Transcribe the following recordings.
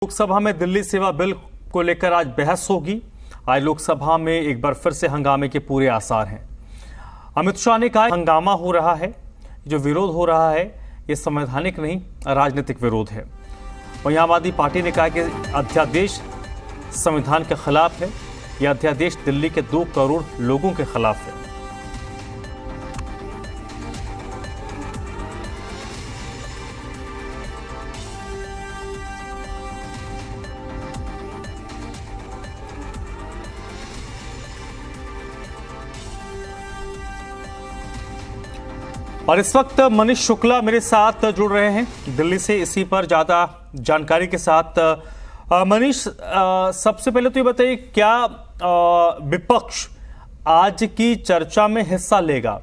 लोकसभा में दिल्ली सेवा बिल को लेकर आज बहस होगी। आज लोकसभा में एक बार फिर से हंगामे के पूरे आसार हैं। अमित शाह ने कहा हंगामा हो रहा है, जो विरोध हो रहा है ये संवैधानिक नहीं राजनीतिक विरोध है। वहीं आम आदमी पार्टी ने कहा कि अध्यादेश संविधान के खिलाफ है। यह अध्यादेश दिल्ली के 2 करोड़ लोगों के खिलाफ है। और इस वक्त मनीष शुक्ला मेरे साथ जुड़ रहे हैं दिल्ली से, इसी पर ज्यादा जानकारी के साथ। मनीष, सबसे पहले तो ये बताइए, क्या विपक्ष आज की चर्चा में हिस्सा लेगा?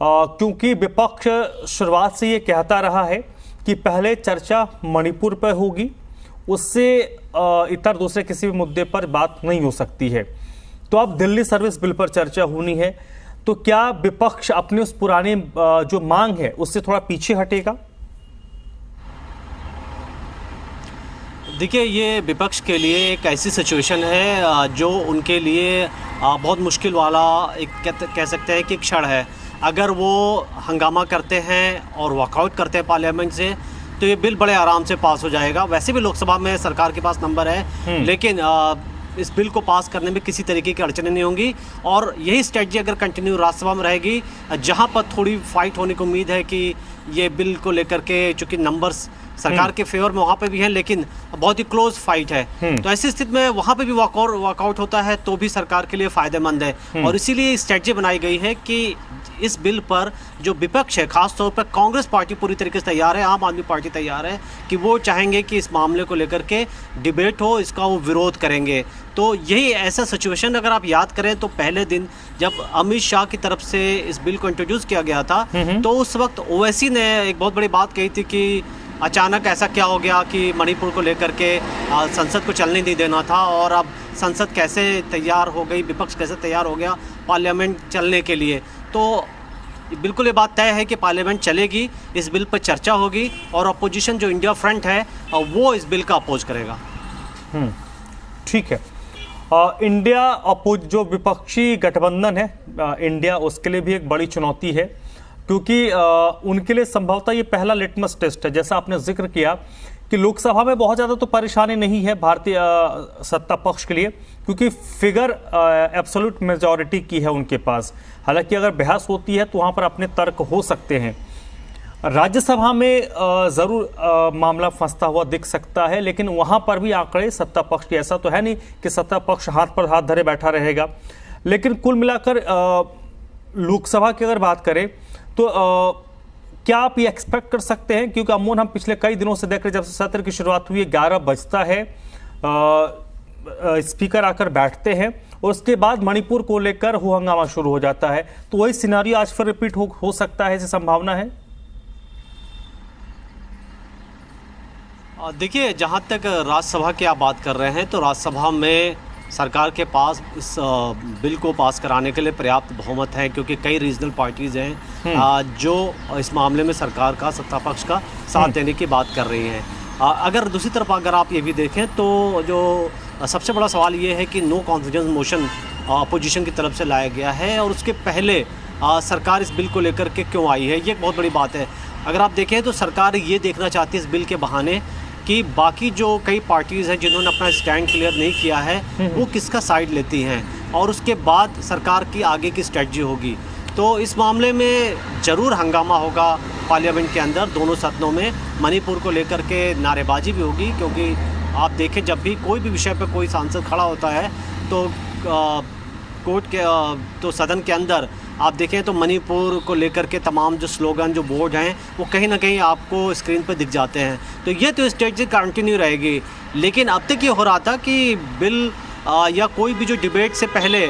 क्योंकि विपक्ष शुरुआत से ये कहता रहा है कि पहले चर्चा मणिपुर पर होगी, उससे इतर दूसरे किसी भी मुद्दे पर बात नहीं हो सकती है। तो अब दिल्ली सर्विस बिल पर चर्चा होनी है, तो क्या विपक्ष अपने उस पुराने जो मांग है उससे थोड़ा पीछे हटेगा? देखिए, ये विपक्ष के लिए एक ऐसी सिचुएशन है जो उनके लिए बहुत मुश्किल वाला एक कह सकते हैं कि क्षण है। अगर वो हंगामा करते हैं और वॉकआउट करते हैं पार्लियामेंट से, तो ये बिल बड़े आराम से पास हो जाएगा। वैसे भी लोकसभा में सरकार के पास नंबर है, लेकिन इस बिल को पास करने में किसी तरीके की अड़चनें नहीं होंगी। और यही स्ट्रेटजी अगर कंटिन्यू राज्यसभा में रहेगी, जहां पर थोड़ी फाइट होने की उम्मीद है कि ये बिल को लेकर के, चूंकि नंबर्स सरकार के फेवर में वहां पे भी हैं, लेकिन बहुत ही क्लोज फाइट है, तो ऐसी स्थिति में वहां पे भी वॉकआउट होता है तो भी सरकार के लिए फायदेमंद है। और इसीलिए स्ट्रेटजी बनाई गई है कि इस बिल पर जो विपक्ष है, खासतौर पर कांग्रेस पार्टी पूरी तरीके से तैयार है, आम आदमी पार्टी तैयार है कि वो चाहेंगे कि इस मामले को लेकर के डिबेट हो, इसका वो विरोध करेंगे। तो यही ऐसा सिचुएशन, अगर आप याद करें तो पहले दिन जब अमित शाह की तरफ से इस बिल को इंट्रोड्यूस किया गया था, तो उस वक्त ओवैसी ने एक बहुत बड़ी बात कही थी कि अचानक ऐसा क्या हो गया कि मणिपुर को लेकर के संसद को चलने नहीं देना था, और अब संसद कैसे तैयार हो गई, विपक्ष कैसे तैयार हो गया पार्लियामेंट चलने के लिए। तो बिल्कुल ये बात तय है कि पार्लियामेंट चलेगी, इस बिल पर चर्चा होगी, और अपोजिशन जो इंडिया फ्रंट है वो इस बिल का अपोज करेगा। ठीक है। इंडिया अपोज जो विपक्षी गठबंधन है इंडिया, उसके लिए भी एक बड़ी चुनौती है, क्योंकि उनके लिए संभवतः ये पहला लिटमस टेस्ट है। जैसा आपने जिक्र किया कि लोकसभा में बहुत ज़्यादा तो परेशानी नहीं है भारतीय सत्ता पक्ष के लिए, क्योंकि फिगर एब्सोल्यूट मेजॉरिटी की है उनके पास। हालांकि अगर बहस होती है तो वहाँ पर अपने तर्क हो सकते हैं। राज्यसभा में ज़रूर मामला फंसता हुआ दिख सकता है, लेकिन वहाँ पर भी आंकड़े सत्ता पक्ष की, ऐसा तो है नहीं कि सत्ता पक्ष हाथ पर हाथ धरे बैठा रहेगा। लेकिन कुल मिलाकर लोकसभा की अगर बात करें तो क्या आप ये एक्सपेक्ट कर सकते हैं, क्योंकि अमूमन हम पिछले कई दिनों से देख रहे हैं, जब से सत्र की शुरुआत हुई 11 बजता है, स्पीकर आकर बैठते हैं और उसके बाद मणिपुर को लेकर हो हंगामा शुरू हो जाता है। तो वही सिनारियो आज फिर रिपीट हो सकता है, ऐसी संभावना है? देखिए, जहाँ तक राज्यसभा की आप बात कर रहे हैं, तो राज्यसभा में सरकार के पास इस बिल को पास कराने के लिए पर्याप्त बहुमत है, क्योंकि कई रीजनल पार्टीज़ हैं जो इस मामले में सरकार का, सत्ता पक्ष का साथ देने की बात कर रही हैं। अगर दूसरी तरफ अगर आप ये भी देखें तो जो सबसे बड़ा सवाल ये है कि नो कॉन्फिडेंस मोशन अपोजिशन की तरफ से लाया गया है, और उसके पहले सरकार इस बिल को लेकर के क्यों आई है, ये एक बहुत बड़ी बात है। अगर आप देखें तो सरकार ये देखना चाहती है इस बिल के बहाने कि बाकी जो कई पार्टीज़ हैं जिन्होंने अपना स्टैंड क्लियर नहीं किया है, वो किसका साइड लेती हैं, और उसके बाद सरकार की आगे की स्ट्रेटजी होगी। तो इस मामले में ज़रूर हंगामा होगा पार्लियामेंट के अंदर, दोनों सदनों में। मणिपुर को लेकर के नारेबाजी भी होगी, क्योंकि आप देखें जब भी कोई भी विषय पर कोई सांसद खड़ा होता है तो कोर्ट के तो सदन के अंदर आप देखें तो मणिपुर को लेकर के तमाम जो स्लोगन, जो बोर्ड हैं, वो कहीं ना कहीं आपको स्क्रीन पर दिख जाते हैं। तो ये तो स्ट्रेटजी कंटिन्यू रहेगी। लेकिन अब तक ये हो रहा था कि बिल या कोई भी जो डिबेट से पहले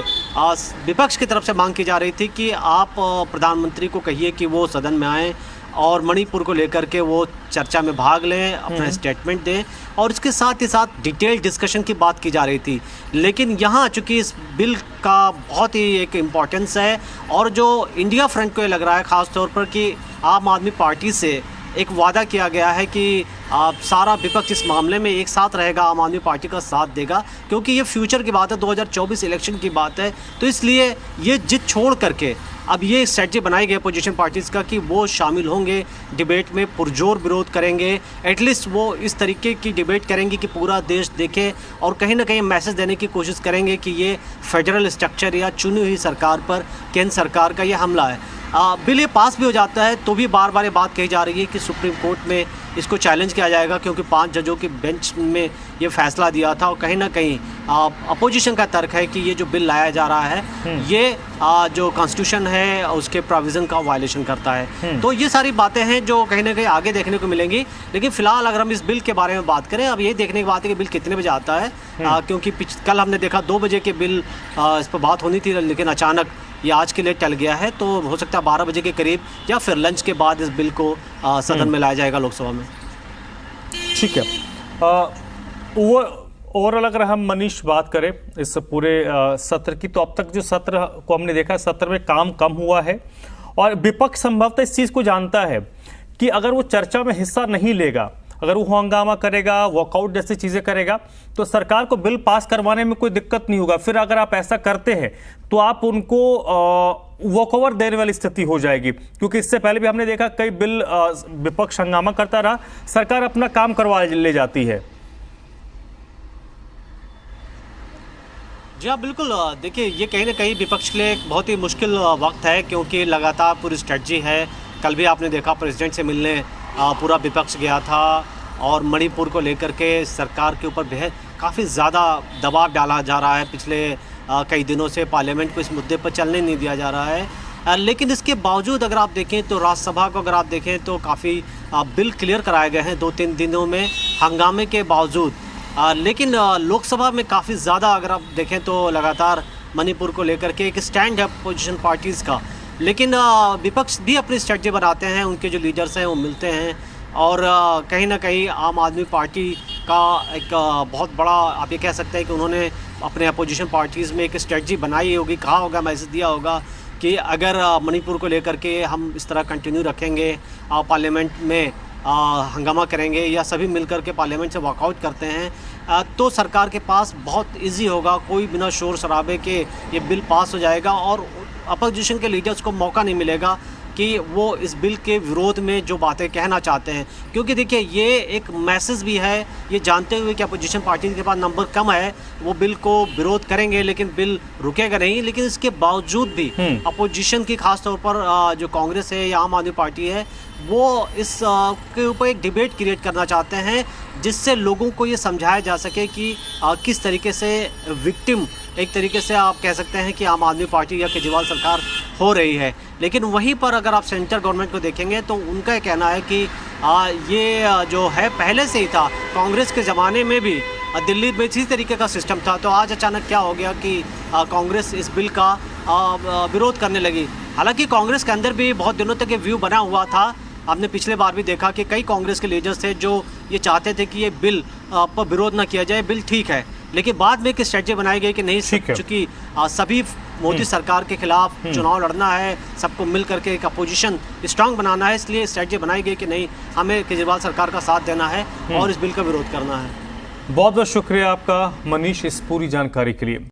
विपक्ष की तरफ से मांग की जा रही थी कि आप प्रधानमंत्री को कहिए कि वो सदन में आएँ और मणिपुर को लेकर के वो चर्चा में भाग लें, अपना स्टेटमेंट दें, और इसके साथ ही साथ डिटेल डिस्कशन की बात की जा रही थी। लेकिन यहाँ चूँकि इस बिल का बहुत ही एक इम्पॉर्टेंस है, और जो इंडिया फ्रंट को ये लग रहा है ख़ास तौर पर कि आम आदमी पार्टी से एक वादा किया गया है कि सारा विपक्ष इस मामले में एक साथ रहेगा, आम आदमी पार्टी का साथ देगा, क्योंकि ये फ्यूचर की बात है, 2024 इलेक्शन की बात है। तो इसलिए ये जिद छोड़ करके अब ये स्ट्रेटजी बनाई गई अपोजिशन पार्टीज़ का कि वो शामिल होंगे डिबेट में, पुरजोर विरोध करेंगे। एटलीस्ट वो इस तरीके की डिबेट करेंगे कि पूरा देश देखे और कहीं ना कहीं मैसेज देने की कोशिश करेंगे कि ये फेडरल स्ट्रक्चर या चुनी हुई सरकार पर केंद्र सरकार का ये हमला है। बिल ये पास भी हो जाता है तो भी बार बार ये बात कही जा रही है कि सुप्रीम कोर्ट में इसको चैलेंज किया जाएगा, क्योंकि 5 जजों की बेंच में ये फैसला दिया था और कहीं ना कहीं अपोजिशन का तर्क है कि ये जो बिल लाया जा रहा है ये जो कॉन्स्टिट्यूशन है उसके प्रोविज़न का वायलेशन करता है। तो ये सारी बातें हैं जो कहीं ना कहीं आगे देखने को मिलेंगी। लेकिन फिलहाल अगर हम इस बिल के बारे में बात करें, अब ये देखने की बात है कि बिल कितने बजे आता है, क्योंकि कल हमने देखा 2 बजे के बिल इस पर बात होनी थी, लेकिन अचानक ये आज के लिए टल गया है। तो हो सकता है 12 बजे के करीब या फिर लंच के बाद इस बिल को सदन में लाया जाएगा लोकसभा में। ठीक है। ओवरऑल अगर हम मनीष बात करें इस पूरे सत्र की, तो अब तक जो सत्र को हमने देखा, सत्र में काम कम हुआ है और विपक्ष संभवतः इस चीज को जानता है कि अगर वो चर्चा में हिस्सा नहीं लेगा, अगर वो हंगामा करेगा, वॉकआउट जैसी चीजें करेगा, तो सरकार को बिल पास करवाने में कोई दिक्कत नहीं होगा। फिर अगर आप ऐसा करते हैं तो आप उनको वॉकओवर देने वाली स्थिति हो जाएगी, क्योंकि इससे पहले भी हमने देखा कई बिल विपक्ष हंगामा करता रहा, सरकार अपना काम करवा ले जाती है। जी हाँ, बिल्कुल। देखिए, ये कहीं ना कहीं विपक्ष के लिए एक बहुत ही मुश्किल वक्त है, क्योंकि लगातार पूरी स्ट्रेटजी है। कल भी आपने देखा प्रेसिडेंट से मिलने पूरा विपक्ष गया था और मणिपुर को लेकर के सरकार के ऊपर काफ़ी ज़्यादा दबाव डाला जा रहा है। पिछले कई दिनों से पार्लियामेंट को इस मुद्दे पर चलने नहीं दिया जा रहा है। लेकिन इसके बावजूद अगर आप देखें तो राज्यसभा को अगर आप देखें तो काफ़ी बिल क्लियर कराए गए हैं 2-3 दिनों में हंगामे के बावजूद। लेकिन लोकसभा में काफ़ी ज़्यादा अगर आप देखें तो लगातार मणिपुर को लेकर के एक स्टैंड है अपोजिशन पार्टीज़ का। लेकिन विपक्ष भी अपनी स्ट्रेटजी बनाते हैं, उनके जो लीडर्स हैं वो मिलते हैं और कहीं ना कहीं आम आदमी पार्टी का एक बहुत बड़ा आप ये कह सकते हैं कि उन्होंने अपने अपोजिशन पार्टीज़ में एक स्ट्रेटजी बनाई होगी, कहा होगा, मैसेज दिया होगा कि अगर मणिपुर को लेकर के हम इस तरह कंटिन्यू रखेंगे, पार्लियामेंट में हंगामा करेंगे या सभी मिलकर के पार्लियामेंट से वॉकआउट करते हैं, तो सरकार के पास बहुत इजी होगा, कोई बिना शोर शराबे के ये बिल पास हो जाएगा और अपोजिशन के लीडर्स को मौका नहीं मिलेगा कि वो इस बिल के विरोध में जो बातें कहना चाहते हैं। क्योंकि देखिए, ये एक मैसेज भी है, ये जानते हुए कि अपोजिशन पार्टी के पास नंबर कम है, वो बिल को विरोध करेंगे लेकिन बिल रुकेगा नहीं। लेकिन इसके बावजूद भी अपोजिशन की खास तौर पर जो कांग्रेस है या आम आदमी पार्टी है, वो इस के ऊपर एक डिबेट क्रिएट करना चाहते हैं, जिससे लोगों को ये समझाया जा सके कि किस तरीके से विक्टिम एक तरीके से आप कह सकते हैं कि आम आदमी पार्टी या केजरीवाल सरकार हो रही है। लेकिन वहीं पर अगर आप सेंट्रल गवर्नमेंट को देखेंगे तो उनका ये कहना है कि ये जो है पहले से ही था, कांग्रेस के ज़माने में भी दिल्ली में इसी तरीके का सिस्टम था। तो आज अचानक क्या हो गया कि कांग्रेस इस बिल का विरोध करने लगी। हालांकि कांग्रेस के अंदर भी बहुत दिनों तक ये व्यू बना हुआ था। आपने पिछले बार भी देखा कि कई कांग्रेस के लीडर्स थे जो ये चाहते थे कि ये बिल पर विरोध न किया जाए, बिल ठीक है। लेकिन बाद में एक स्ट्रेटजी बनाई गई कि नहीं, चूंकि सभी मोदी सरकार के खिलाफ चुनाव लड़ना है, सबको मिल करके एक अपोजिशन स्ट्रांग बनाना है, इसलिए स्ट्रेटजी बनाई गई कि नहीं, हमें केजरीवाल सरकार का साथ देना है और इस बिल का विरोध करना है। बहुत बहुत शुक्रिया आपका मनीष इस पूरी जानकारी के लिए।